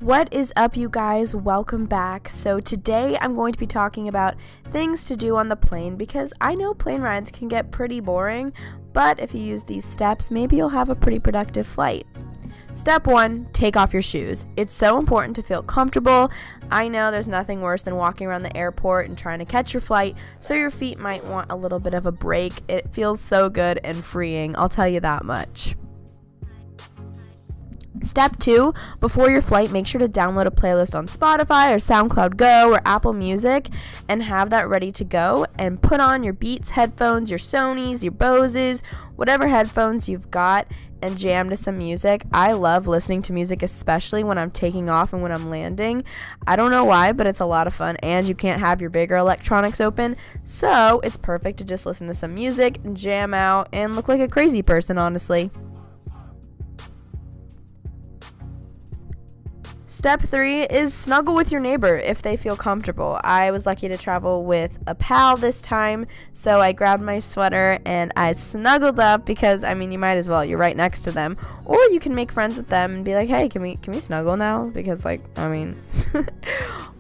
What is up, you guys? Welcome back. So today I'm going to be talking about things to do on the plane because I know plane rides can get pretty boring, but if you use these steps, maybe you'll have a pretty productive flight. Step 1, take off your shoes. It's so important to feel comfortable. I know there's nothing worse than walking around the airport and trying to catch your flight, so your feet might want a little bit of a break. It feels so good and freeing, I'll tell you that much. Step 2, before your flight, make sure to download a playlist on Spotify or SoundCloud Go or Apple Music and have that ready to go, and put on your Beats headphones, your Sonys, your Boses, whatever headphones you've got, and jam to some music. I love listening to music, especially when I'm taking off and when I'm landing. I don't know why, but it's a lot of fun, and you can't have your bigger electronics open, so it's perfect to just listen to some music and jam out and look like a crazy person, honestly. Step 3 is snuggle with your neighbor if they feel comfortable. I was lucky to travel with a pal this time, so I grabbed my sweater and I snuggled up because, you might as well. You're right next to them. Or you can make friends with them and be like, hey, can we snuggle now? Because,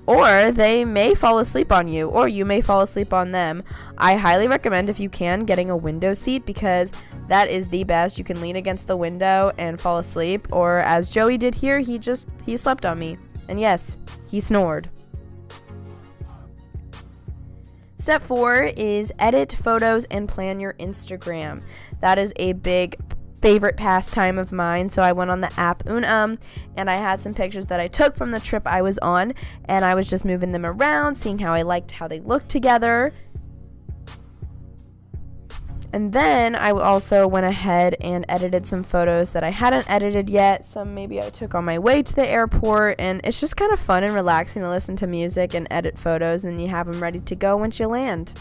or they may fall asleep on you, or you may fall asleep on them. I highly recommend, if you can, getting a window seat because that is the best. You can lean against the window and fall asleep, or as Joey did here, he slept on me. And yes, he snored. Step 4 is edit photos and plan your Instagram. That is a big favorite pastime of mine, so I went on the app and I had some pictures that I took from the trip I was on, and I was just moving them around, seeing how I liked how they looked together. And then I also went ahead and edited some photos that I hadn't edited yet. Some maybe I took on my way to the airport, and it's just kind of fun and relaxing to listen to music and edit photos, and you have them ready to go once you land.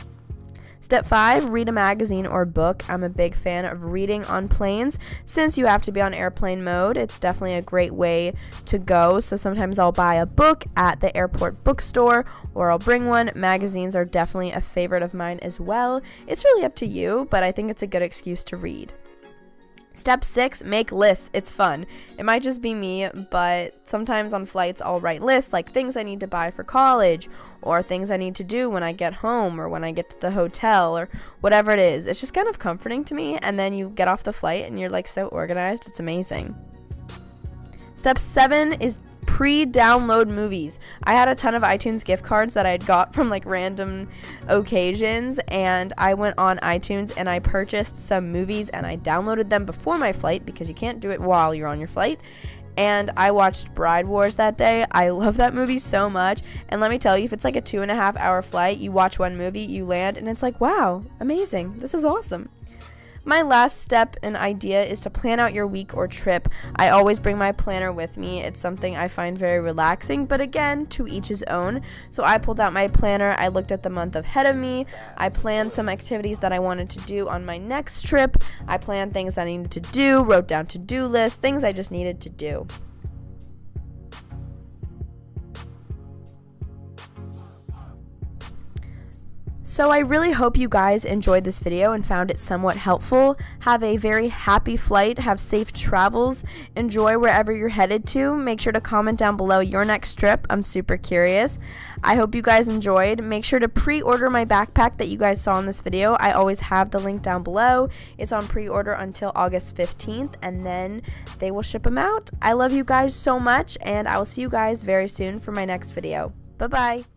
Step 5, read a magazine or book. I'm a big fan of reading on planes. Since you have to be on airplane mode, it's definitely a great way to go. So sometimes I'll buy a book at the airport bookstore, or I'll bring one. Magazines are definitely a favorite of mine as well. It's really up to you, but I think it's a good excuse to read. Step 6, make lists. It's fun. It might just be me, but sometimes on flights I'll write lists like things I need to buy for college, or things I need to do when I get home or when I get to the hotel, or whatever it is. It's just kind of comforting to me, and then you get off the flight and you're so organized. It's amazing. Step 7 is pre-download movies. I had a ton of iTunes gift cards that I'd got from random occasions, and I went on iTunes and I purchased some movies and I downloaded them before my flight because you can't do it while you're on your flight. And I watched Bride Wars that day. I love that movie so much, and let me tell you, if it's a 2.5 hour flight, you watch one movie, you land, and it's wow, amazing, this is awesome. My last step and idea is to plan out your week or trip. I always bring my planner with me. It's something I find very relaxing, but again, to each his own. So I pulled out my planner, I looked at the month ahead of me, I planned some activities that I wanted to do on my next trip, I planned things I needed to do, wrote down to-do lists, things I just needed to do. So I really hope you guys enjoyed this video and found it somewhat helpful. Have a very happy flight, have safe travels, enjoy wherever you're headed to. Make sure to comment down below your next trip. I'm super curious. I hope you guys enjoyed. Make sure to pre-order my backpack that you guys saw in this video. I always have the link down below. It's on pre-order until August 15th, and then they will ship them out. I love you guys so much, and I will see you guys very soon for my next video. Bye-bye.